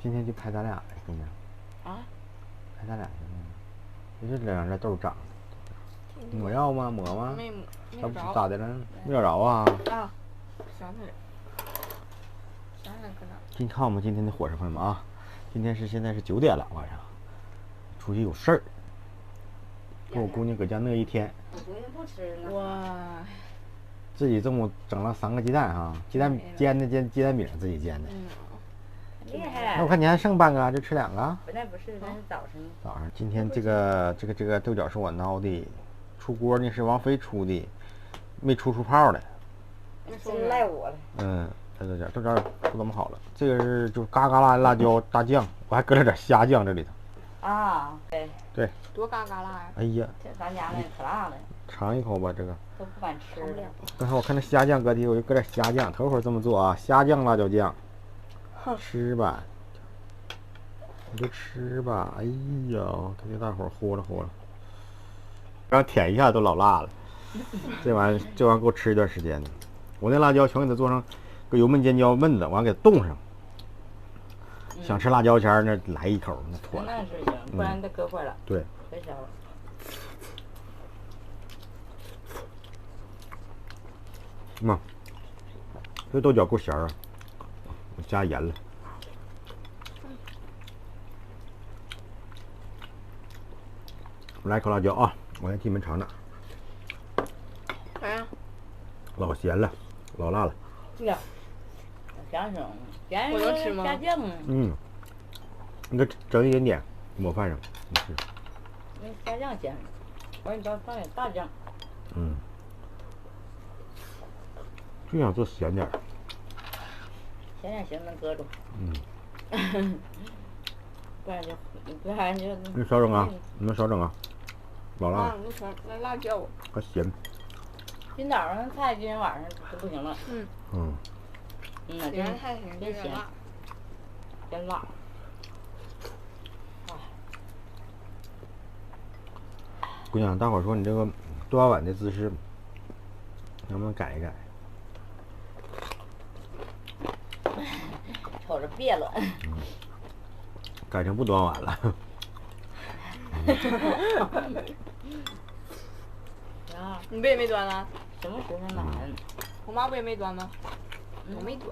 今天就拍咱俩的，姑娘。啊？拍咱俩的呢？就是两这豆长的。抹药吗？抹吗？没着。咋的了？没找着啊？啊，想起来。想起来搁哪？看我们今天的伙食，朋友们啊，现在是9点了，晚上出去有事儿，跟我姑娘搁家饿一天。我昨天不吃呢。哇。自己中午整了3个鸡蛋哈，鸡蛋煎的鸡蛋饼自己煎的。厉害。那我看你还剩半个，就吃2个。不是，那是早晨。早上今天这个豆角是我熬的，出锅呢是王菲出的，没出泡来。真赖我了。豆角不怎么好了。这个是就嘎嘎辣的辣椒大酱，我还搁了点虾酱这里头。啊，对。多嘎嘎辣呀！哎呀，这咱家那可辣了。尝一口吧，这个。都不敢吃了。刚才我看那虾酱搁底，我就搁点虾酱，头回这么做啊，虾酱辣椒酱。吃吧，你就吃吧。哎呀，给大伙呼了呼了，刚舔一下都老辣了。这玩意儿给我吃一段时间呢。我那辣椒全给它做成个油焖尖椒焖的，完给它冻上。想吃辣椒前那来一口，那妥了。那是行，不然得搁坏了。对。可小了。这豆角够咸啊，我加盐了。我来一口辣椒啊！我先替你们尝尝。啥呀？老咸了，老辣了。对呀。咸生，咸我能吃吗？加酱啊。你给整一点点抹饭上，你吃。那加酱咸，完你再放点大酱。就想做咸点儿。咸点行能搁住。不然就。你少整啊！你们少整啊！老辣。那辣椒。还咸。今早上菜今天晚上就不行了。今天菜行，真咸。真辣。姑娘，大伙儿说你这个端碗的姿势能不能改一改？瞅着别了。改成不端碗了。你不也没端呢？什么时候难？我妈不也没端吗？我没端，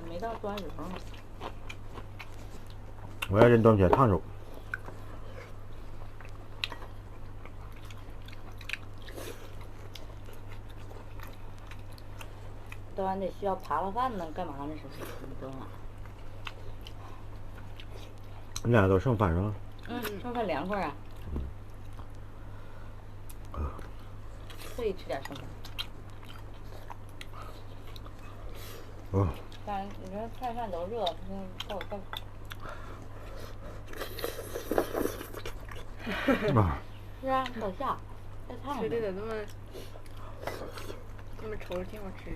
没到端时候。我要真端起来烫手。端得需要扒拉饭呢，干嘛呢？是不是？端碗。你俩都剩饭是吧？剩饭凉快啊。可以吃点剩饭。但是你说菜饭都热，到。是啊，到下，再烫。吃的咋这么稠，挺好吃。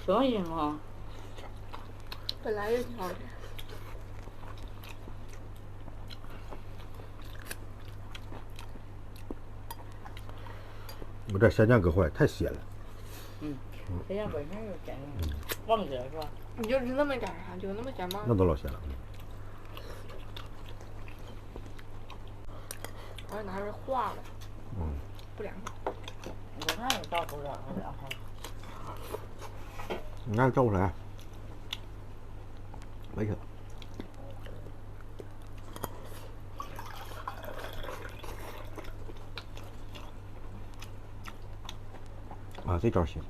熊一吗？本来就挺好吃。我这虾酱搁坏，太咸了。虾酱本身就咸，忘记了是吧？你就吃那么点啥？就那么咸吗？那都老咸了。我还拿着化了。不凉快。我看你倒出点不凉快。你看照不出来。没事。这招行。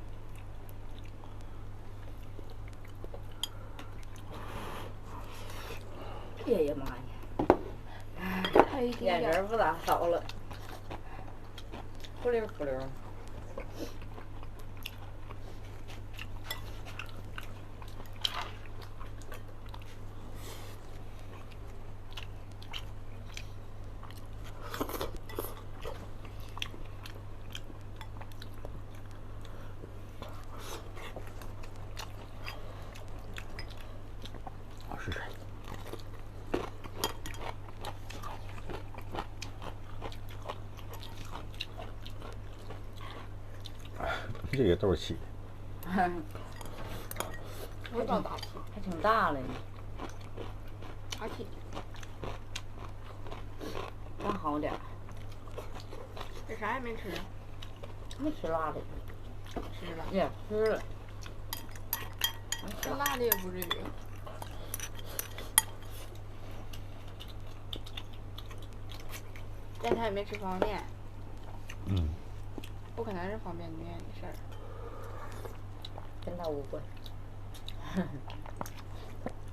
哎呀妈呀！眼神不咋好了，扑溜扑溜。试试。这个豆起。我找大体，还挺大了呢。大体，刚好点儿。这啥也没吃，没吃辣的，吃了，也吃了。这辣的也不至于。但他也没吃方便面。嗯。不可能是方便面的事儿。跟他无关。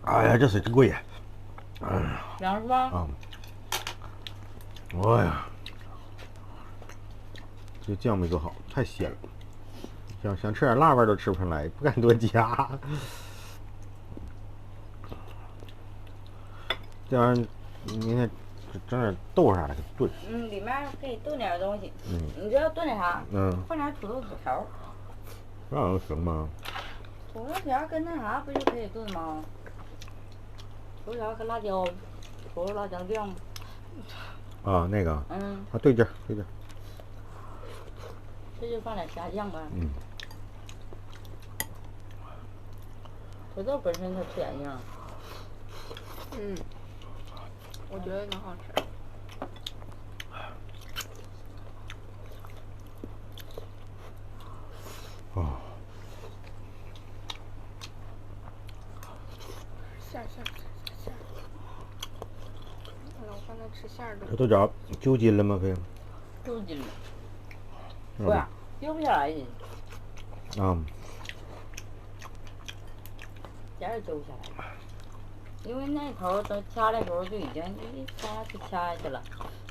哎呀，这水真贵呀！哎呀。凉是吧？啊。哎呀，这酱没做好，太咸了。想吃点辣味都吃不上来，不敢多加。这玩意儿，明天整点豆啥的给炖。里面可以炖点东西。嗯。你知道炖点啥？嗯。放点土豆丝条。那能行吗？土豆条跟那啥不就可以炖吗？土豆条和辣椒，土豆辣椒酱。啊，那个。嗯。啊，对劲儿，对劲儿。这就放点虾酱呗。嗯。土豆本身它甜呀。嗯。我觉得能好吃。哦。馅儿。我刚才吃馅儿的。这豆角揪筋了吗？可以。揪筋了。不是，揪不下来的。啊。点也揪不下来。因为那头都掐的时候就已经一掐就掐下去了，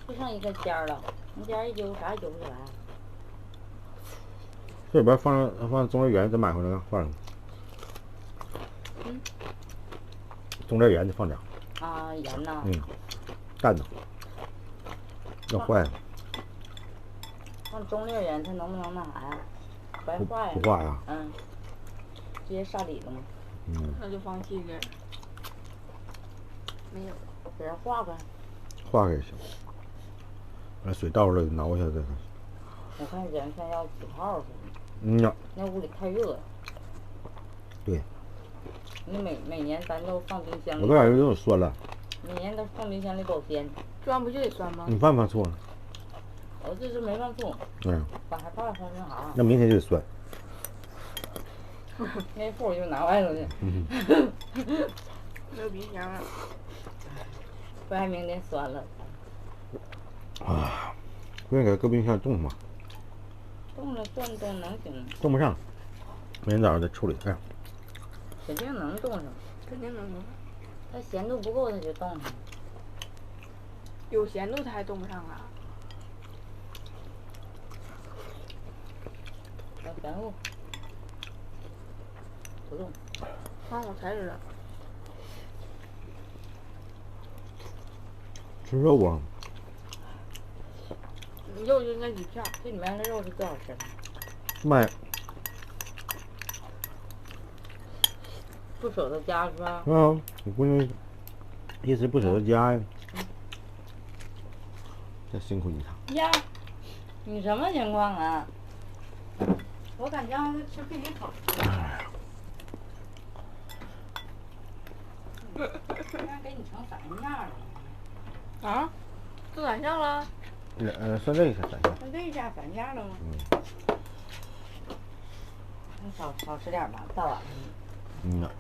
就剩一个尖儿了。那尖儿一揪，啥也揪不下来。这里边放中叶圆，再买回来放上。嗯。中叶圆得放点。啊，盐呐。嗯。蛋呢？要坏了。放中粒盐，它能不能那啥呀？白化呀？不化呀。嗯。直接杀底了吗？嗯。那就放细粒儿。没有。给它化开。化开也行。把水倒出来，挠一下再。我看人像要起泡似的。嗯呀。那屋里太热了。对。你每年咱都放冰箱里。我都感觉有点酸了。每年都放冰箱里保鲜。这不就得酸吗？你放醋了？我这是没放醋。嗯。把它放成那啥。那明天就得酸。那裤就拿外头去。没有冰箱了。不然明天酸了。啊，不应该搁冰箱冻吗？冻了冻能行。冻不上，明天早上再处理。哎。肯定能冻上。肯定能冻上。它咸度不够，它就冻上。有咸度它还冻不上啊？有咸度。不冻。啊，我才知道。吃肉啊？肉就那几片，这里面的肉是最好吃的。卖。不舍得加是吧？啊，我闺女一直不舍得加呀。再辛苦一趟。呀，你什么情况啊？我感觉让他吃必须好吃。那给你成啥样了？啊？做散酱了？算这一下散酱。算这一下散酱了吗？嗯。你少吃点吧，大晚上。嗯呐。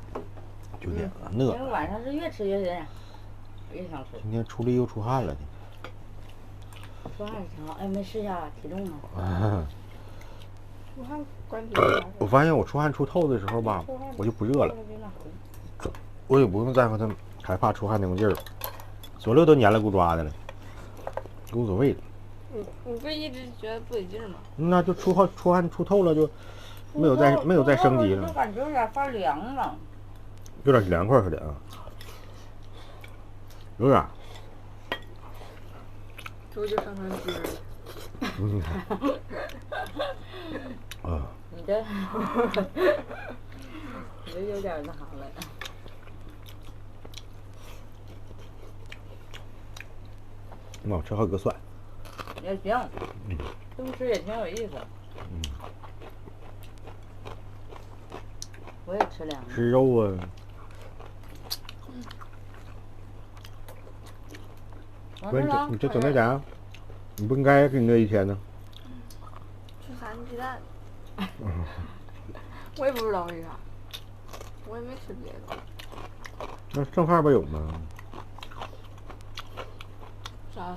9点了，饿。因为晚上是越吃越想吃。今天出力又出汗了呢。出汗挺好，哎，没试下体重吗？出汗关体重。我发现我出汗出透的时候吧，我就不热了。我也不用在乎他害怕出汗那种劲儿，左右都黏了咕抓的了，无所谓了。你不一直觉得不得劲吗？那就出汗出透了，就没有再升级了。就感觉有点发凉了。有点凉快似的啊。有点。之后就上汁了。嗯。啊。你这有点那啥了。那我吃好个蒜。也行。这么吃也挺有意思。我也吃两个。吃肉啊。不是你这整那啥，你不应该给你饿一天呢。吃3鸡蛋。我也不知道为啥，我也没吃别的。那剩饭不有吗？啥？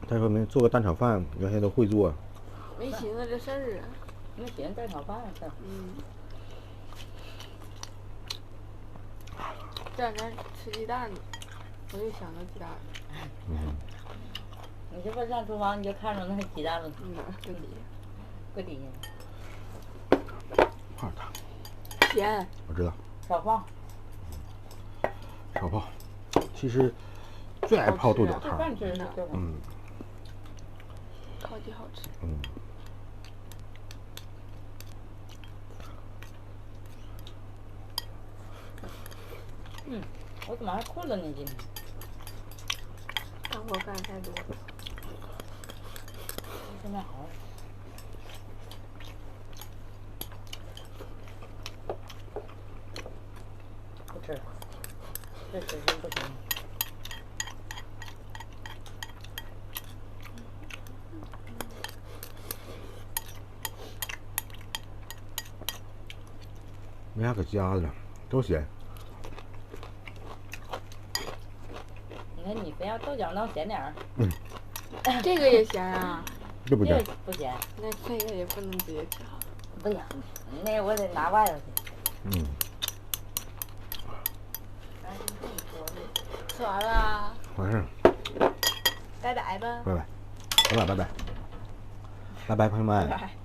他说没做个蛋炒饭，原先都会做。没寻思这事儿啊。没寻思蛋炒饭事儿。这两天吃鸡蛋，我就想到鸡蛋。你这不上厨房你就看着那鸡蛋了。搁底下。搁底下。泡它。咸。我知道。少泡。少泡。其实最爱泡豆角汤。饭吃呢。超级好吃。我怎么还困了呢？今天。干活干太多了。现在好。不吃了，这吃真不行。没啥可加的了，都咸。你看你非要豆角弄咸点儿。这个也咸啊？这不咸。不咸。那这个也不能直接吃。不行，那我得拿外头去。吃完了。完事儿。拜拜吧。拜拜，拜拜，拜拜，拜拜，朋友们。拜拜。